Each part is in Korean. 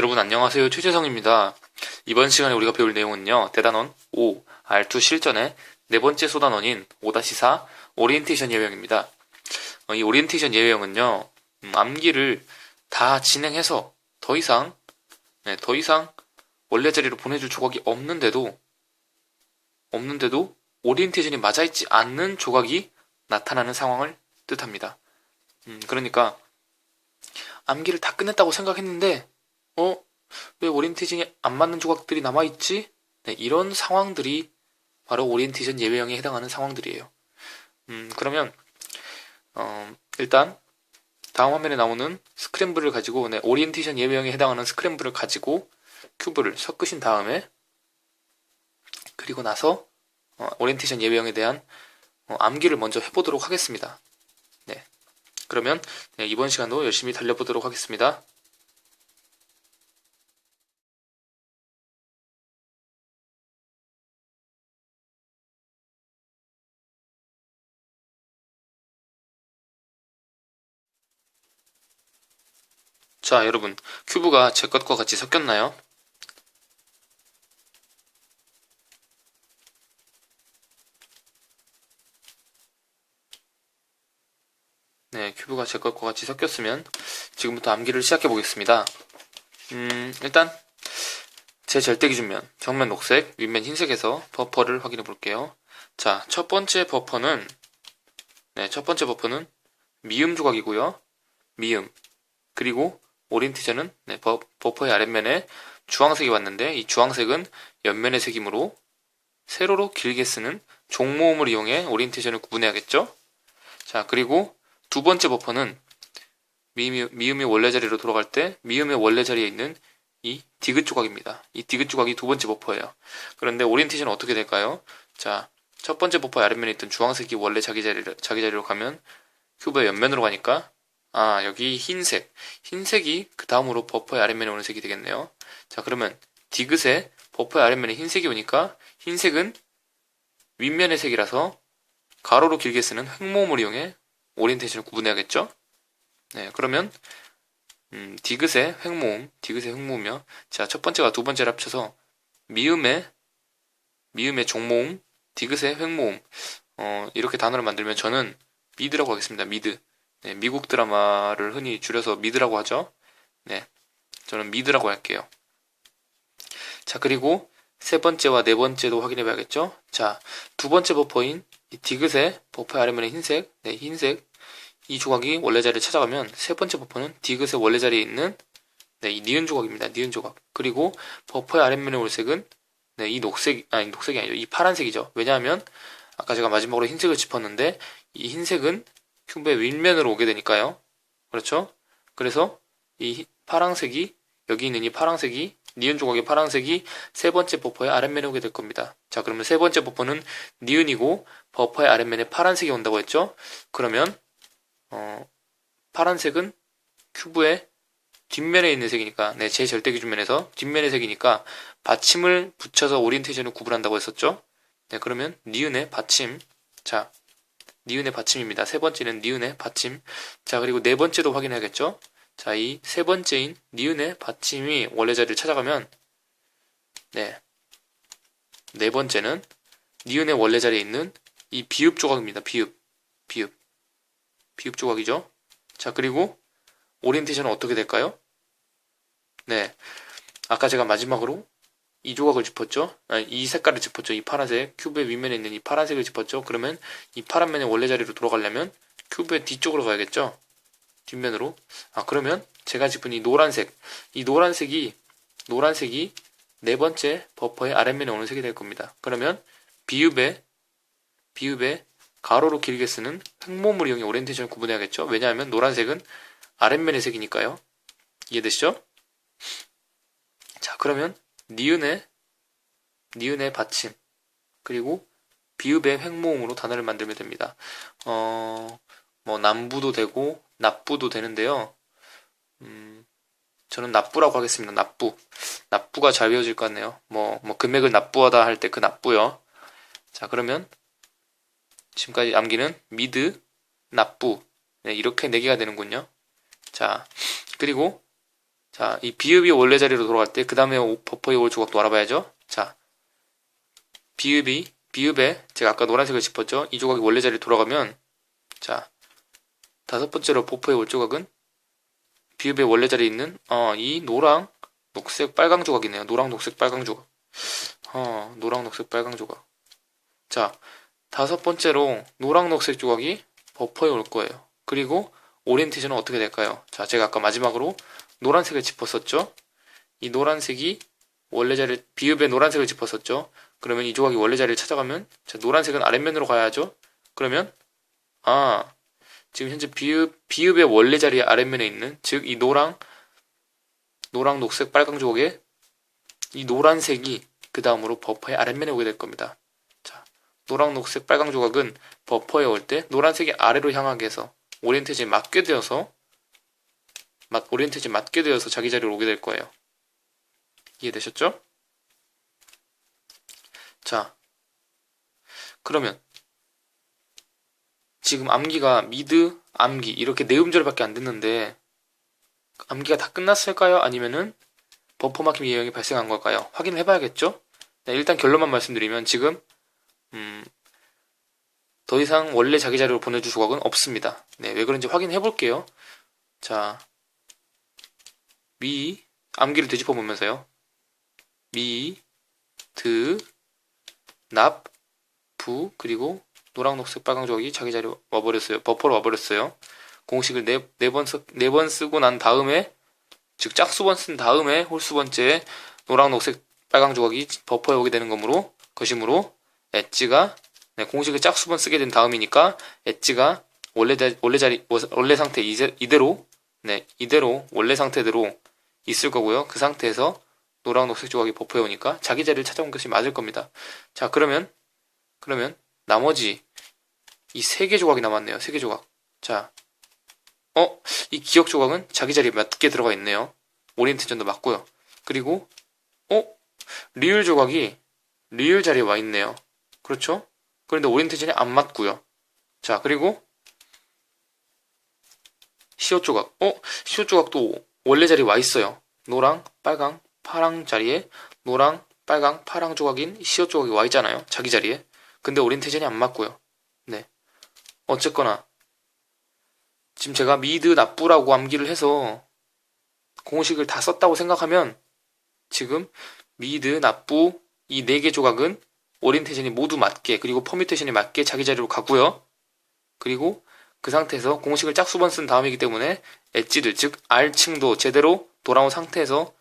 여러분 안녕하세요. 최재성입니다. 이번 시간에 우리가 배울 내용은요. 대단원 5, R2 실전의 네 번째 소단원인 5-4 오리엔테이션 예외형입니다. 이 오리엔테이션 예외형은요. 암기를 다 진행해서 더 이상 원래 자리로 보내줄 조각이 없는데도 오리엔테이션이 맞아있지 않는 조각이 나타나는 상황을 뜻합니다. 그러니까 암기를 다 끝냈다고 생각했는데 왜 오리엔테이션이 안 맞는 조각들이 남아있지? 네, 이런 상황들이 바로 오리엔테이션 예외형에 해당하는 상황들이에요. 그러면 일단 다음 화면에 나오는 스크램블을 가지고 오리엔테이션 예외형에 해당하는 스크램블을 가지고 큐브를 섞으신 다음에 그리고 나서 오리엔테이션 예외형에 대한 암기를 먼저 해보도록 하겠습니다. 네, 그러면 이번 시간도 열심히 달려보도록 하겠습니다. 자, 여러분, 큐브가 제 것과 같이 섞였나요? 네, 큐브가 제 것과 같이 섞였으면 지금부터 암기를 시작해 보겠습니다. 일단 제 절대 기준면 벽면 녹색, 윗면 흰색에서 버퍼를 확인해 볼게요. 자, 첫 번째 버퍼는 미음 조각이고요. 미음. 그리고 오리엔테이션은 버퍼의 아랫면에 주황색이 왔는데 이 주황색은 옆면의 색이므로 세로로 길게 쓰는 종모음을 이용해 오리엔테이션을 구분해야겠죠? 자, 그리고 두 번째 버퍼는 미음이 원래 자리로 돌아갈 때 미음의 원래 자리에 있는 이 디귿 조각입니다. 이 디귿 조각이 두 번째 버퍼예요. 그런데 오리엔테이션은 어떻게 될까요? 자, 첫 번째 버퍼의 아랫면에 있던 주황색이 원래 자기 자리로 가면 큐브의 옆면으로 가니까 여기 흰색이 그 다음으로 버퍼의 아랫면에 오는 색이 되겠네요. 자, 그러면 디귿에 버퍼의 아랫면에 흰색이 오니까 흰색은 윗면의 색이라서 가로로 길게 쓰는 횡모음을 이용해 오리엔테이션을 구분해야겠죠? 네, 그러면 디귿의 횡모음이요. 자, 첫 번째와 두 번째를 합쳐서 미음의 종모음, 디귿의 횡모음. 이렇게 단어를 만들면 저는 미드라고 하겠습니다. 미드. 네, 미국 드라마를 흔히 줄여서 미드라고 하죠. 네, 저는 미드라고 할게요. 자, 그리고 세 번째와 네 번째도 확인해 봐야겠죠. 자, 두 번째 버퍼인 이 디귿의 버퍼의 아래면에 흰색, 흰색 이 조각이 원래 자리를 찾아가면 세 번째 버퍼는 디귿의 원래 자리에 있는 이 니은 조각입니다. 니은 조각. 그리고 버퍼의 아랫면에 올 색은 이 녹색이 아니죠. 이 파란색이죠. 왜냐하면 아까 제가 마지막으로 흰색을 짚었는데 이 흰색은 큐브의 윗면으로 오게 되니까요. 그렇죠? 그래서 이 파란색이 여기 있는 이 파란색이 니은 조각의 파란색이 세 번째 버퍼의 아랫면에 오게 될 겁니다. 자, 그러면 세 번째 버퍼는 니은이고 버퍼의 아랫면에 파란색이 온다고 했죠? 그러면 파란색은 큐브의 뒷면에 있는 색이니까 제 절대 기준면에서 뒷면의 색이니까 받침을 붙여서 오리엔테이션을 구분한다고 했었죠? 네, 그러면 니은의 받침. 자, 니은의 받침입니다. 세 번째는 니은의 받침. 자, 그리고 네 번째도 확인해야겠죠? 자, 이 세 번째인 니은의 받침이 원래 자리를 찾아가면 네 번째는 니은의 원래 자리에 있는 이 비읍 조각입니다. 비읍 조각이죠. 자, 그리고 오리엔테이션은 어떻게 될까요? 네, 아까 제가 마지막으로 이 조각을 짚었죠. 이 색깔을 짚었죠. 이 파란색, 큐브의 윗면에 있는 이 파란색을 짚었죠. 그러면 이 파란 면의 원래 자리로 돌아가려면 큐브의 뒤쪽으로 가야겠죠. 뒷면으로. 그러면 제가 짚은 이 노란색이 네 번째 버퍼의 아랫면에 오는 색이 될 겁니다. 그러면 비읍의 가로로 길게 쓰는 횡모음을 이용해 오리엔테이션을 구분해야겠죠. 왜냐하면 노란색은 아랫면의 색이니까요. 이해되시죠? 자, 그러면 니은의 받침 그리고 비읍의 횡모음으로 단어를 만들면 됩니다. 뭐 남부도 되고 납부도 되는데요. 저는 납부라고 하겠습니다. 납부가 잘 외워질 것 같네요. 뭐 금액을 납부하다 할 때 그 납부요. 자, 그러면 지금까지 암기는 미드, 납부 이렇게 4개가 되는군요. 자, 그리고 자, 이 비읍이 원래 자리로 돌아갈 때 그 다음에 버퍼에 올 조각도 알아봐야죠. 자, 비읍에 제가 아까 노란색을 짚었죠. 이 조각이 원래 자리로 돌아가면 자, 다섯 번째로 버퍼에 올 조각은 비읍의 원래 자리에 있는 이 노랑, 녹색, 빨강 조각이네요. 노랑, 녹색, 빨강 조각. 노랑, 녹색, 빨강 조각. 자, 다섯 번째로 노랑, 녹색 조각이 버퍼에 올 거예요. 그리고 오리엔테이션은 어떻게 될까요? 자, 제가 아까 마지막으로 노란색을 짚었었죠. 이 노란색이 원래 자리, 비읍의 노란색을 짚었었죠. 그러면 이 조각이 원래 자리를 찾아가면 자, 노란색은 아랫면으로 가야죠. 그러면 지금 현재 비읍의 원래 자리의 아랫면에 있는 즉 이 노랑, 녹색, 빨강 조각의 이 노란색이 그 다음으로 버퍼의 아랫면에 오게 될 겁니다. 자, 노랑, 녹색, 빨강 조각은 버퍼에 올 때 노란색이 아래로 향하게 해서 오리엔테이션이 맞게 되어서 자기 자리로 오게 될 거예요. 이해되셨죠? 자, 그러면 지금 암기가 미드, 암기 이렇게 네 음절밖에 안 됐는데 암기가 다 끝났을까요? 아니면은 버퍼 막힘 예형이 발생한 걸까요? 확인을 해봐야겠죠? 네, 일단 결론만 말씀드리면 지금 더 이상 원래 자기 자리로 보내줄 조각은 없습니다. 네, 왜 그런지 확인해 볼게요. 자, 암기를 되짚어 보면서요. 납, 그리고 노랑, 녹색, 빨강 조각이 자기 자리로 와버렸어요. 버퍼로 와버렸어요. 공식을 네 번 쓰고 난 다음에, 즉 짝수번 쓴 다음에 홀수번째에 노랑, 녹색, 빨강 조각이 버퍼에 오게 되는 것이므로 엣지가 공식을 짝수번 쓰게 된 다음이니까 엣지가 원래 상태 이대로 원래 상태대로 있을 거고요. 그 상태에서 노랑, 녹색 조각이 버퍼에 오니까 자기 자리를 찾아온 것이 맞을 겁니다. 자, 그러면 나머지 이 세 개 조각이 남았네요. 세 개 조각. 자, 이 기억 조각은 자기 자리에 맞게 들어가 있네요. 오리엔테이션도 맞고요. 그리고 리을 조각이 리을 자리에 와 있네요. 그렇죠? 그런데 오리엔테이션이 안 맞고요. 자, 그리고 시옷 조각. 시옷 조각도 원래 자리에 와 있어요. 노랑, 빨강, 파랑 자리에 노랑, 빨강, 파랑 조각인 시옷 조각이 와 있잖아요. 자기 자리에. 근데 오리엔테이션이 안 맞고요. 네. 어쨌거나 지금 제가 미드 납부라고 암기를 해서 공식을 다 썼다고 생각하면 지금 미드 납부 이 네 개 조각은 오리엔테이션이 모두 맞게 그리고 퍼뮤테이션이 맞게 자기 자리로 가고요. 그리고 그 상태에서 공식을 짝수번 쓴 다음이기 때문에 엣지들 즉 R층도 제대로 돌아온 상태에서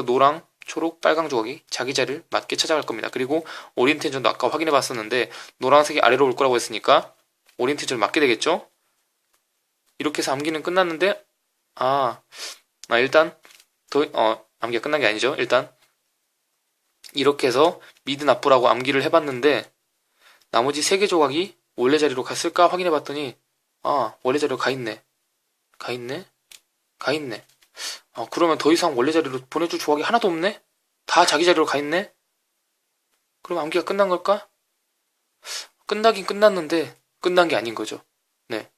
노랑, 초록, 빨강 조각이 자기 자리를 맞게 찾아갈 겁니다. 그리고 오리엔테이션도 아까 확인해 봤었는데 노란색이 아래로 올 거라고 했으니까 오리엔테이션을 맞게 되겠죠? 이렇게 해서 암기는 끝났는데 일단 암기가 끝난 게 아니죠. 일단 이렇게 해서 미드 납부라고 암기를 해봤는데 나머지 세 개 조각이 원래 자리로 갔을까 확인해 봤더니 원래 자리로 가 있네. 그러면 더 이상 원래 자리로 보내줄 조각이 하나도 없네? 다 자기 자리로 가 있네? 그럼 암기가 끝난 걸까? 끝나긴 끝났는데 끝난 게 아닌 거죠. 네.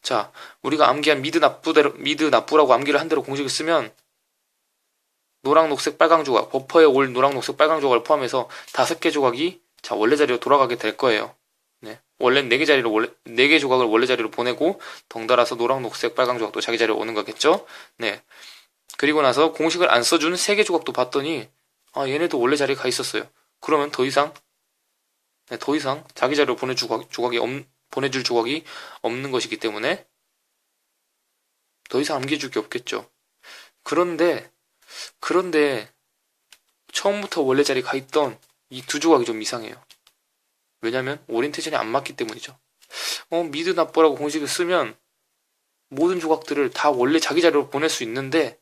자, 우리가 암기한 미드 납부라고 암기를 한 대로 공식을 쓰면 노랑, 녹색, 빨강 조각, 버퍼에 올 노랑, 녹색, 빨강 조각을 포함해서 5개 조각이 원래 자리로 돌아가게 될 거예요. 네. 원래 4개 조각을 원래 자리로 보내고 덩달아서 노랑, 녹색, 빨강 조각도 자기 자리로 오는 거겠죠? 네. 그리고 나서 공식을 안 써준 3개 조각도 봤더니 얘네도 원래 자리에 가 있었어요. 그러면 더 이상 자기 자리로 보내줄 조각이 없는 것이기 때문에 더 이상 암기해줄 게 없겠죠. 그런데 처음부터 원래 자리에 가 있던 이 두 조각이 좀 이상해요. 왜냐면 오리엔테이션이 안 맞기 때문이죠. 미드 납부라고 공식을 쓰면 모든 조각들을 다 원래 자기 자리로 보낼 수 있는데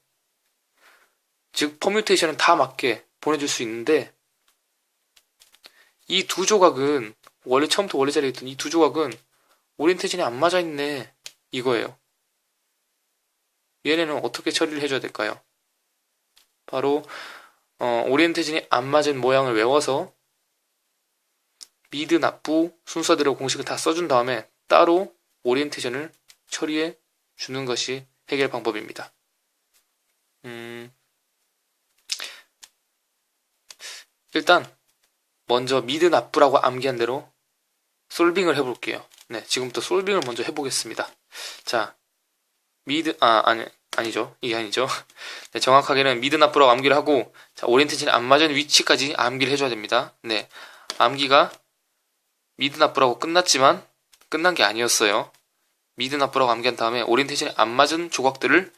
즉 퍼뮤테이션은 다 맞게 보내줄 수 있는데 이 두 조각은 처음부터 원래 자리에 있던 이 두 조각은 오리엔테이션이 안 맞아 있네 이거예요. 얘네는 어떻게 처리를 해줘야 될까요? 바로 오리엔테이션이 안 맞은 모양을 외워서 미드 납부 순서대로 공식을 다 써준 다음에 따로 오리엔테이션을 처리해 주는 것이 해결 방법입니다. 일단 먼저 미드 납부라고 암기한 대로 솔빙을 해볼게요. 네, 지금부터 솔빙을 먼저 해보겠습니다. 자, 아니죠. 이게 아니죠. 네, 정확하게는 미드 납부라고 암기를 하고, 자, 오리엔테이션이 안 맞은 위치까지 암기를 해줘야 됩니다. 네, 암기가 미드 납부라고 끝났지만, 끝난 게 아니었어요. 미드 납부라고 암기한 다음에 오리엔테이션이 안 맞은 조각들을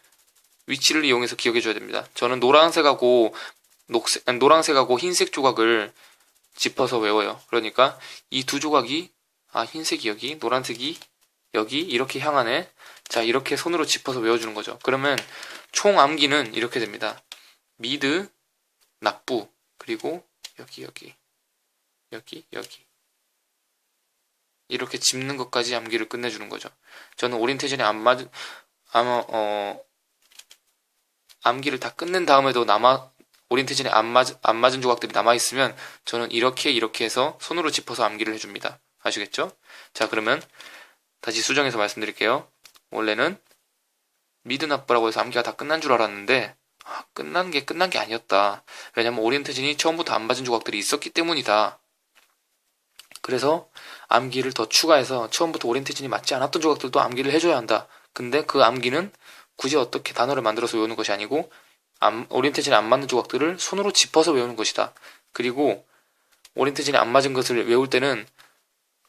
위치를 이용해서 기억해줘야 됩니다. 저는 노란색하고 흰색 조각을 짚어서 외워요. 그러니까 이 두 조각이, 흰색이 여기, 노란색이 여기 이렇게 향하네. 자, 이렇게 손으로 짚어서 외워주는 거죠. 그러면 총 암기는 이렇게 됩니다. 미드, 납부, 그리고 여기 이렇게 짚는 것까지 암기를 끝내주는 거죠. 저는 오리엔테이션이 암기를 다 끝낸 다음에도 오리엔테이션이 안 맞은 조각들이 남아있으면 저는 이렇게 해서 손으로 짚어서 암기를 해줍니다. 아시겠죠? 자, 그러면 다시 수정해서 말씀드릴게요. 원래는 미드 납부라고 해서 암기가 다 끝난 줄 알았는데 끝난 게 아니었다. 왜냐면 오리엔테이션이 처음부터 안 맞은 조각들이 있었기 때문이다. 그래서 암기를 더 추가해서 처음부터 오리엔테이션이 맞지 않았던 조각들도 암기를 해줘야 한다. 근데 그 암기는 굳이 어떻게 단어를 만들어서 외우는 것이 아니고 오리엔테이션이 안 맞는 조각들을 손으로 짚어서 외우는 것이다. 그리고 오리엔테이션이 안 맞은 것을 외울 때는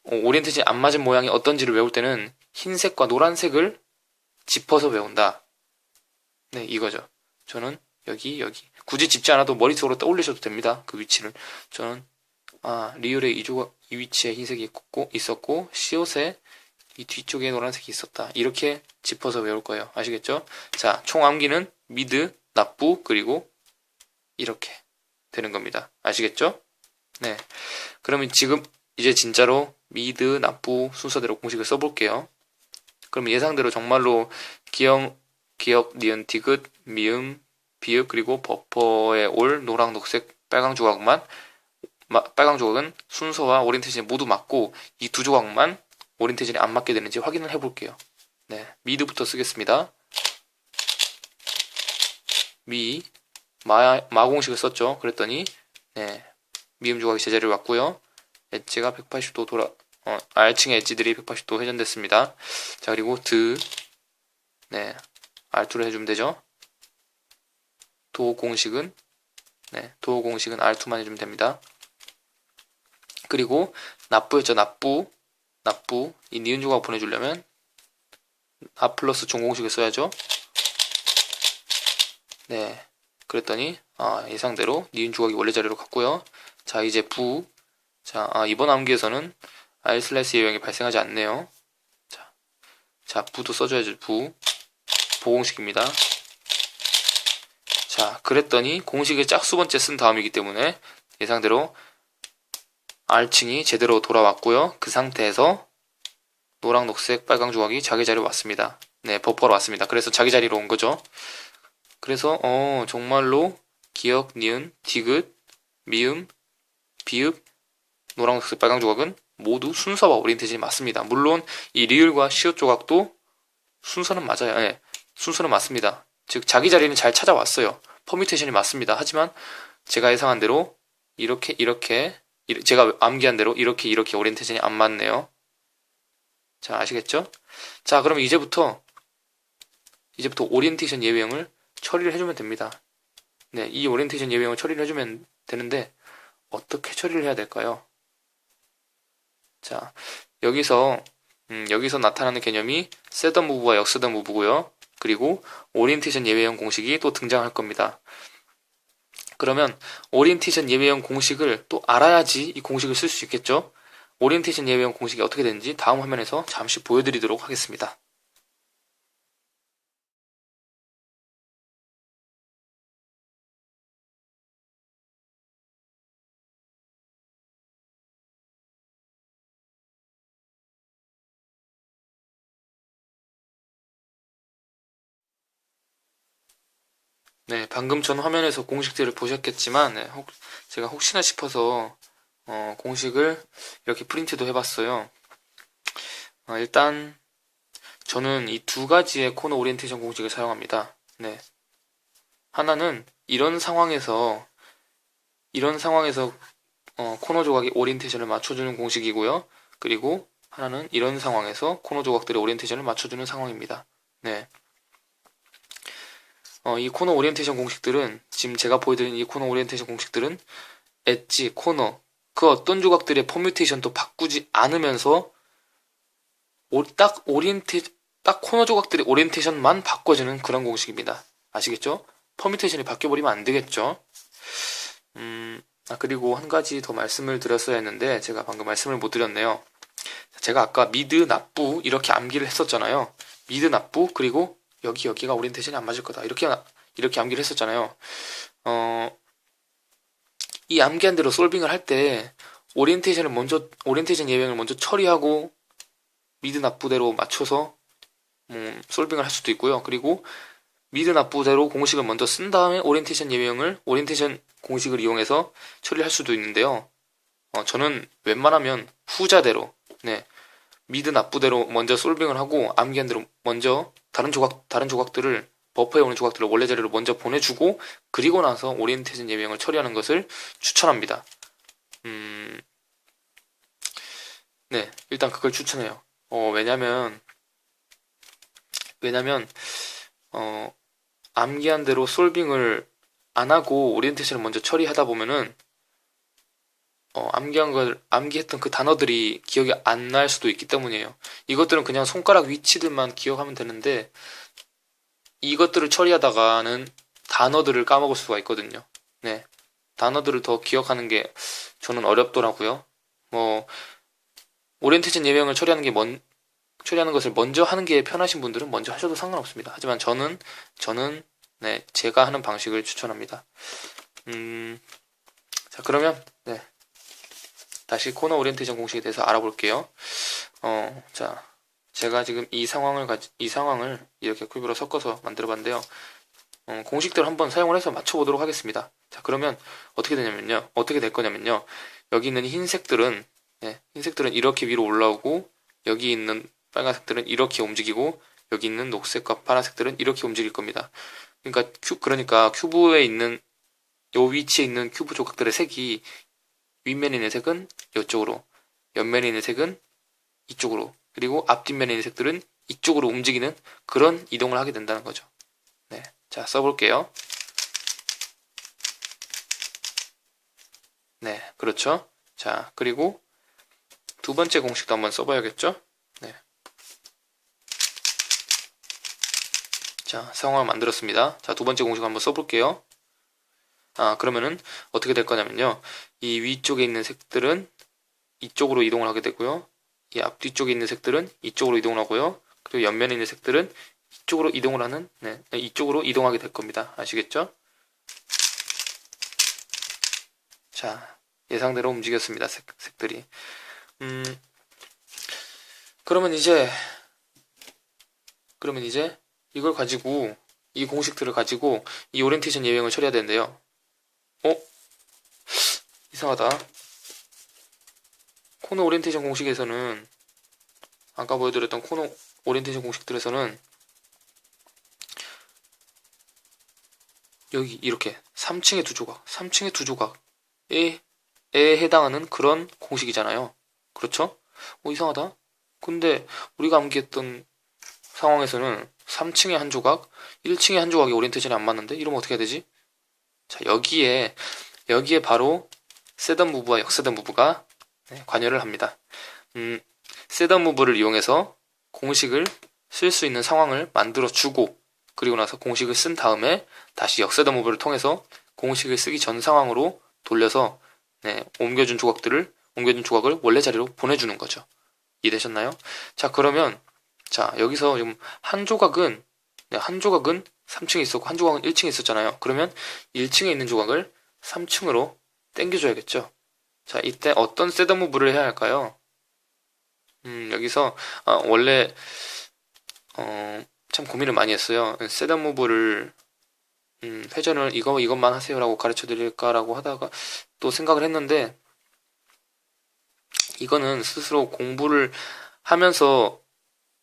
오리엔테이션이 안 맞은 모양이 어떤지를 외울 때는 흰색과 노란색을 짚어서 외운다. 네, 이거죠. 저는 여기 굳이 짚지 않아도 머릿속으로 떠올리셔도 됩니다. 그 위치를. 저는 리을의 이 위치에 흰색이 있었고 시옷에 이 뒤쪽에 노란색이 있었다. 이렇게 짚어서 외울 거예요. 아시겠죠? 자, 총 암기는 미드, 납부, 그리고 이렇게 되는 겁니다. 아시겠죠? 네. 그러면 지금 이제 진짜로 미드, 납부 순서대로 공식을 써볼게요. 그럼 예상대로 정말로 기역, 니은, 디귿, 미음, 비읍, 그리고 버퍼에 올 노랑, 녹색, 빨강 조각은 순서와 오리엔테이션이 모두 맞고 이 두 조각만 오리엔테이션이 안 맞게 되는지 확인을 해볼게요. 네, 미드부터 쓰겠습니다. 마공식을 썼죠. 그랬더니 네, 미음 조각이 제자리를 왔고요. 엣지가 180도 R층의 엣지들이 180도 회전됐습니다. 자, 그리고 네, R2를 해주면 되죠. 도 공식은 R2만 해주면 됩니다. 그리고 납부였죠. 납부. 이 니은 조각 보내주려면 납 플러스 종공식을 써야죠. 네. 그랬더니 예상대로 니은 조각이 원래 자리로 갔고요. 자, 이제 이번 암기에서는 R/E의 영향이 발생하지 않네요. 자, 부도 써줘야죠. 보공식입니다. 자, 그랬더니 공식을 짝수번째 쓴 다음이기 때문에 예상대로 R층이 제대로 돌아왔고요. 그 상태에서 노랑, 녹색, 빨강 조각이 자기 자리로 왔습니다. 네, 버퍼로 왔습니다. 그래서 자기 자리로 온 거죠. 그래서 정말로 기역, 니은, 디귿, 미음, 비읍, 노랑, 녹색, 빨강 조각은 모두 순서와 오리엔테이션이 맞습니다. 물론 이 리을과 시옷 조각도 순서는 맞아요. 네, 순서는 맞습니다. 즉 자기 자리는 잘 찾아왔어요. 퍼뮤테이션이 맞습니다. 하지만 제가 예상한 대로 이렇게 제가 암기한 대로 이렇게 오리엔테이션이 안 맞네요. 자, 아시겠죠? 자, 그럼 이제부터 오리엔테이션 예외형을 처리를 해주면 됩니다. 네, 이 오리엔테이션 예외형을 처리를 해주면 되는데 어떻게 처리를 해야 될까요? 자, 여기서 나타나는 개념이 셋더 무브와 역서더 무브고요. 그리고 오리엔테이션 예외형 공식이 또 등장할 겁니다. 그러면 오리엔테이션 예외형 공식을 또 알아야지 이 공식을 쓸 수 있겠죠? 오리엔테이션 예외형 공식이 어떻게 되는지 다음 화면에서 잠시 보여드리도록 하겠습니다. 네, 방금 전 화면에서 공식들을 보셨겠지만 제가 혹시나 싶어서 공식을 이렇게 프린트도 해봤어요. 일단 저는 이 두 가지의 코너 오리엔테이션 공식을 사용합니다. 네. 하나는 이런 상황에서 코너 조각의 오리엔테이션을 맞춰주는 공식이고요. 그리고 하나는 이런 상황에서 코너 조각들의 오리엔테이션을 맞춰주는 상황입니다. 네. 이 코너 오리엔테이션 공식들은, 지금 제가 보여드린 이 코너 오리엔테이션 공식들은 엣지, 코너, 그 어떤 조각들의 퍼뮤테이션도 바꾸지 않으면서 딱 코너 조각들의 오리엔테이션만 바꿔주는 그런 공식입니다. 아시겠죠? 퍼뮤테이션이 바뀌어버리면 안 되겠죠? 그리고 한 가지 더 말씀을 드렸어야 했는데 제가 방금 말씀을 못 드렸네요. 제가 아까 미드, 납부 이렇게 암기를 했었잖아요. 미드, 납부, 그리고 여기가 오리엔테이션이 안 맞을 거다. 이렇게 암기를 했었잖아요. 이 암기한 대로 솔빙을 할 때 오리엔테이션 예형을 먼저 처리하고 미드, 납부대로 맞춰서 솔빙을 할 수도 있고요. 그리고 미드, 납부대로 공식을 먼저 쓴 다음에 오리엔테이션 공식을 이용해서 처리를 할 수도 있는데요. 저는 웬만하면 후자대로, 네, 미드, 납부대로 먼저 솔빙을 하고 암기한 대로 먼저 다른 조각들을, 버퍼에 오는 조각들을 원래 자리로 먼저 보내주고 그리고 나서 오리엔테이션 예명을 처리하는 것을 추천합니다. 네, 일단 그걸 추천해요. 왜냐면 암기한 대로 솔빙을 안 하고 오리엔테이션을 먼저 처리하다 보면은 암기했던 그 단어들이 기억이 안 날 수도 있기 때문이에요. 이것들은 그냥 손가락 위치들만 기억하면 되는데 이것들을 처리하다가는 단어들을 까먹을 수가 있거든요. 네, 단어들을 더 기억하는 게 저는 어렵더라고요. 오리엔테이션 예명을 처리하는 것을 먼저 하는 게 편하신 분들은 먼저 하셔도 상관없습니다. 하지만 저는 네, 제가 하는 방식을 추천합니다. 자, 그러면 네, 다시 코너 오리엔테이션 공식에 대해서 알아볼게요. 자, 제가 지금 이 상황을 이렇게 큐브로 섞어서 만들어봤는데요. 공식대로 한번 사용을 해서 맞춰보도록 하겠습니다. 자, 그러면 어떻게 될 거냐면요. 여기 있는 흰색들은 이렇게 위로 올라오고, 여기 있는 빨간색들은 이렇게 움직이고, 여기 있는 녹색과 파란색들은 이렇게 움직일 겁니다. 그러니까 큐브에 있는 요 위치에 있는 큐브 조각들의 색이 윗면에 있는 색은 이쪽으로, 옆면에 있는 색은 이쪽으로, 그리고 앞뒷면에 있는 색들은 이쪽으로 움직이는 그런 이동을 하게 된다는 거죠. 네, 자, 써볼게요. 네, 그렇죠. 자, 그리고 두 번째 공식도 한번 써봐야겠죠. 네. 자, 상황을 만들었습니다. 자, 두 번째 공식 한번 써볼게요. 그러면은 어떻게 될 거냐면요. 이 위쪽에 있는 색들은 이쪽으로 이동을 하게 되고요. 이 앞뒤쪽에 있는 색들은 이쪽으로 이동을 하고요. 그리고 옆면에 있는 색들은 이쪽으로 이쪽으로 이동하게 될 겁니다. 아시겠죠? 자, 예상대로 움직였습니다. 색들이. 그러면 이제 이걸 가지고, 이 공식들을 가지고 이 오리엔테이션 예형을 처리해야 되는데요. 이상하다. 코너 오리엔테이션 공식에서는, 아까 보여드렸던 코너 오리엔테이션 공식들에서는 여기 이렇게 3층의 두 조각에 해당하는 그런 공식이잖아요. 그렇죠? 이상하다. 근데 우리가 암기했던 상황에서는 3층의 한 조각, 1층의 한 조각이 오리엔테이션이 안 맞는데? 이러면 어떻게 해야 되지? 자, 여기에 바로 셋업 무브와 역셋업 무브가 관여를 합니다. 셋업 무브를 이용해서 공식을 쓸 수 있는 상황을 만들어주고, 그리고 나서 공식을 쓴 다음에 다시 역셋업 무브를 통해서 공식을 쓰기 전 상황으로 돌려서 옮겨준 조각을 원래 자리로 보내주는 거죠. 이해되셨나요? 자, 그러면 여기서 지금 한 조각은 3층에 있었고 한 조각은 1층에 있었잖아요. 그러면 1층에 있는 조각을 3층으로 당겨줘야겠죠. 자, 이때 어떤 셋업 무브를 해야 할까요? 여기서 원래 참 고민을 많이 했어요. 셋업 무브를 회전을 이것만 하세요라고 가르쳐 드릴까라고 하다가 또 생각을 했는데, 이거는 스스로 공부를 하면서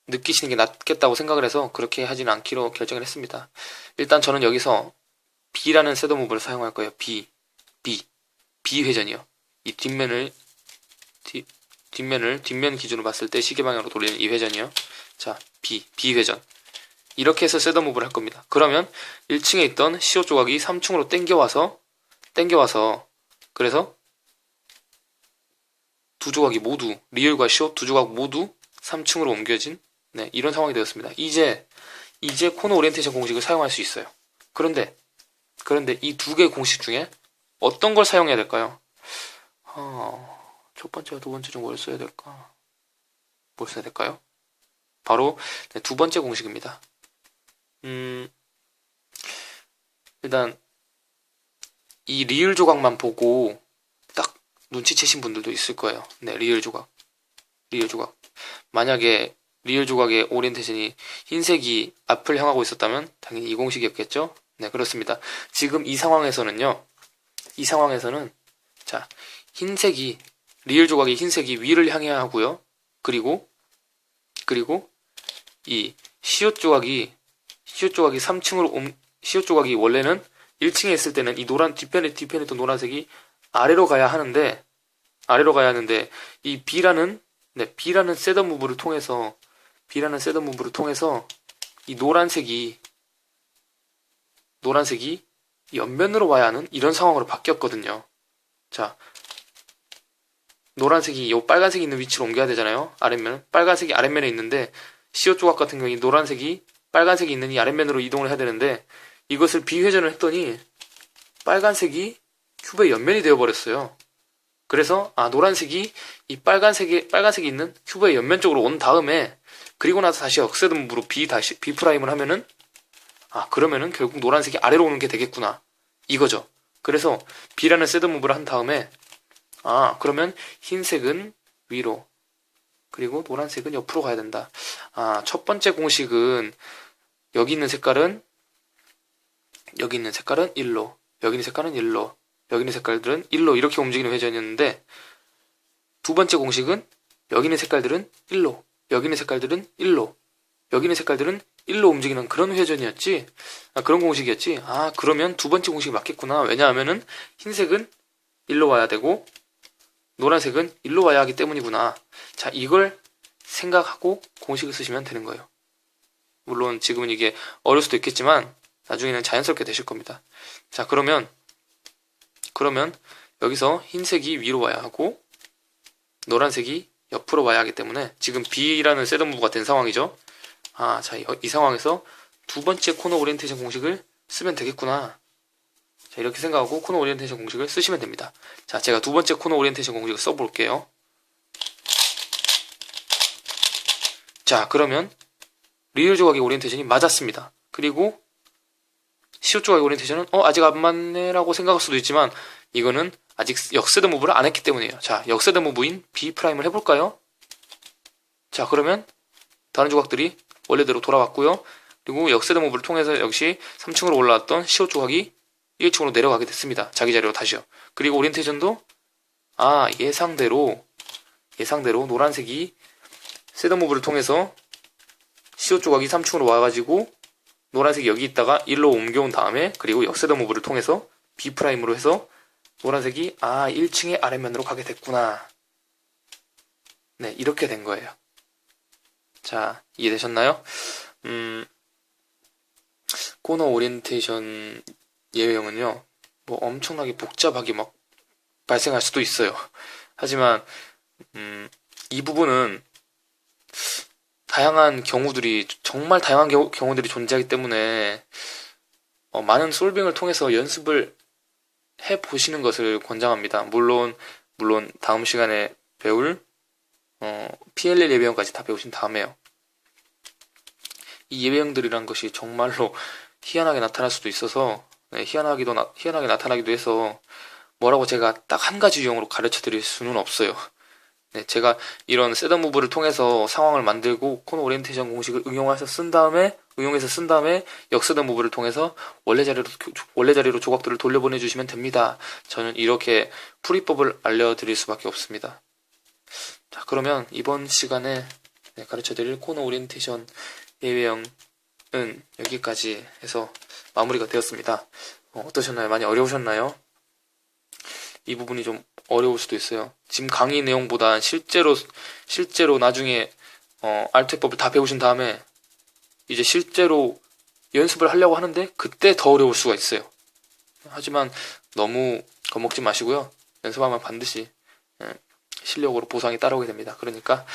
느끼시는 게 낫겠다고 생각을 해서 그렇게 하지는 않기로 결정을 했습니다. 일단 저는 여기서 B라는 셋업 무브를 사용할 거예요. B 회전이요. 이 뒷면 기준으로 봤을 때 시계 방향으로 돌리는 이 회전이요. 자, B 회전. 이렇게 해서 셋업 무브를 할 겁니다. 그러면 1층에 있던 CO 조각이 3층으로 땡겨와서 그래서 두 조각이 모두 리을과 CO 두 조각 모두 3층으로 옮겨진 이런 상황이 되었습니다. 이제 코너 오리엔테이션 공식을 사용할 수 있어요. 그런데 이 두 개의 공식 중에 어떤 걸 사용해야 될까요? 첫 번째와 두 번째 중 뭘 써야 될까? 뭘 써야 될까요? 바로 두 번째 공식입니다. 일단 이 리을 조각만 보고 딱 눈치채신 분들도 있을 거예요. 네, 리을 조각. 만약에 리을 조각의 오리엔테이션이 흰색이 앞을 향하고 있었다면 당연히 이 공식이었겠죠? 네, 그렇습니다. 지금 이 상황에서는 자, 리을 조각의 흰색이 위를 향해야 하고요. 그리고 이 시옷 조각이 3층으로 시옷 조각이 원래는 1층에 있을 때는 이 뒤편에 있던 노란색이 아래로 가야 하는데 이 B라는 셋업 무브를 통해서 이 노란색이 옆면으로 와야 하는 이런 상황으로 바뀌었거든요. 자, 노란색이 요 빨간색이 있는 위치로 옮겨야 되잖아요. 빨간색이 아랫면에 있는데 시옷 조각 같은 경우에 빨간색이 있는 이 아랫면으로 이동을 해야 되는데 이것을 비회전을 했더니 빨간색이 큐브의 옆면이 되어버렸어요. 그래서 노란색이 이 빨간색이 있는 큐브의 옆면 쪽으로 온 다음에 그리고 나서 다시 억셋 무브로 B 프라임을 하면은 그러면은 결국 노란색이 아래로 오는 게 되겠구나 이거죠. 그래서 B라는 셋업 무브를 한 다음에 그러면 흰색은 위로 그리고 노란색은 옆으로 가야 된다. 첫 번째 공식은 여기 있는 색깔은 1로, 여기 있는 색깔은 1로, 여기 있는 색깔들은 1로 이렇게 움직이는 회전이었는데 두 번째 공식은 여기 있는 색깔들은 1로, 여기 있는 색깔들은 1로, 여기 있는 색깔들은 1로 움직이는 그런 회전이었지. 그런 공식이었지. 그러면 두 번째 공식이 맞겠구나. 왜냐하면은 흰색은 1로 와야 되고 노란색은 1로 와야 하기 때문이구나. 자, 이걸 생각하고 공식을 쓰시면 되는 거예요. 물론 지금은 이게 어려울 수도 있겠지만 나중에는 자연스럽게 되실 겁니다. 자, 그러면 여기서 흰색이 위로 와야 하고 노란색이 옆으로 와야 하기 때문에 지금 B라는 셋업 무브가 된 상황이죠. 자, 이 상황에서 두 번째 코너 오리엔테이션 공식을 쓰면 되겠구나. 자, 이렇게 생각하고 코너 오리엔테이션 공식을 쓰시면 됩니다. 자, 제가 두 번째 코너 오리엔테이션 공식을 써볼게요. 자, 그러면 리을 조각의 오리엔테이션이 맞았습니다. 그리고 시옷 조각의 오리엔테이션은 아직 안 맞네라고 생각할 수도 있지만 이거는 아직 역세드 무브를 안 했기 때문이에요. 자, 역세드 무브인 B 프라임을 해볼까요? 자, 그러면 다른 조각들이 원래대로 돌아왔고요. 그리고 역세드 무브를 통해서 역시 3층으로 올라왔던 시옷 조각이 1층으로 내려가게 됐습니다. 자기 자리로 다시요. 그리고 오리엔테이션도 예상대로 노란색이 셋업 무브를 통해서 시옷 조각이 3층으로 와가지고 노란색이 여기 있다가 1로 옮겨온 다음에 그리고 역세더 무브를 통해서 B 프라임으로 해서 노란색이 1층의 아랫면으로 가게 됐구나. 네, 이렇게 된 거예요. 자, 이해되셨나요? 코너 오리엔테이션 예외형은요, 뭐 엄청나게 복잡하게 막 발생할 수도 있어요. 하지만 이 부분은 정말 다양한 경우들이 존재하기 때문에 많은 솔빙을 통해서 연습을 해보시는 것을 권장합니다. 물론 다음 시간에 배울 PLL 예배형까지 다 배우신 다음에요. 이 예배형들이란 것이 정말로 희한하게 나타날 수도 있어서 희한하게 나타나기도 해서 뭐라고 제가 딱 한 가지 유형으로 가르쳐 드릴 수는 없어요. 네, 제가 이런 셋업 무브를 통해서 상황을 만들고 코너 오리엔테이션 공식을 응용해서 쓴 다음에 역셋업 무브를 통해서 원래 자리로 조각들을 돌려보내 주시면 됩니다. 저는 이렇게 풀이법을 알려드릴 수밖에 없습니다. 자, 그러면 이번 시간에 네, 가르쳐드릴 코너 오리엔테이션 예외형은 여기까지 해서 마무리가 되었습니다. 어떠셨나요? 많이 어려우셨나요? 이 부분이 좀 어려울 수도 있어요. 지금 강의 내용보다 실제로 나중에 알투법을 다 배우신 다음에 이제 실제로 연습을 하려고 하는데 그때 더 어려울 수가 있어요. 하지만 너무 겁먹지 마시고요. 연습하면 반드시 실력으로 보상이 따라오게 됩니다. 그러니까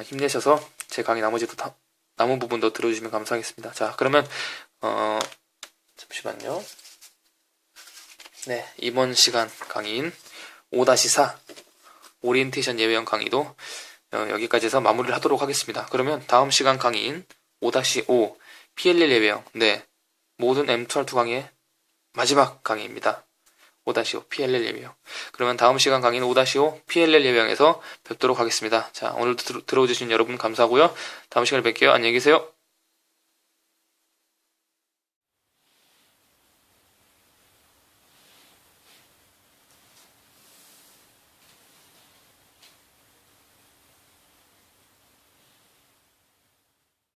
힘내셔서 제 강의 남은 부분도 들어주시면 감사하겠습니다. 자, 그러면 잠시만요. 네, 이번 시간 강의인 5-4 오리엔테이션 예외형 강의도 여기까지 해서 마무리를 하도록 하겠습니다. 그러면 다음 시간 강의인 5-5 PLL 예외형, 네, 모든 M2R2 강의의 마지막 강의입니다. 5-5 PLL 예외형. 그러면 다음 시간 강의는 5-5 PLL 예외형에서 뵙도록 하겠습니다. 자, 오늘도 들어주신 여러분 감사하고요. 다음 시간에 뵐게요. 안녕히 계세요.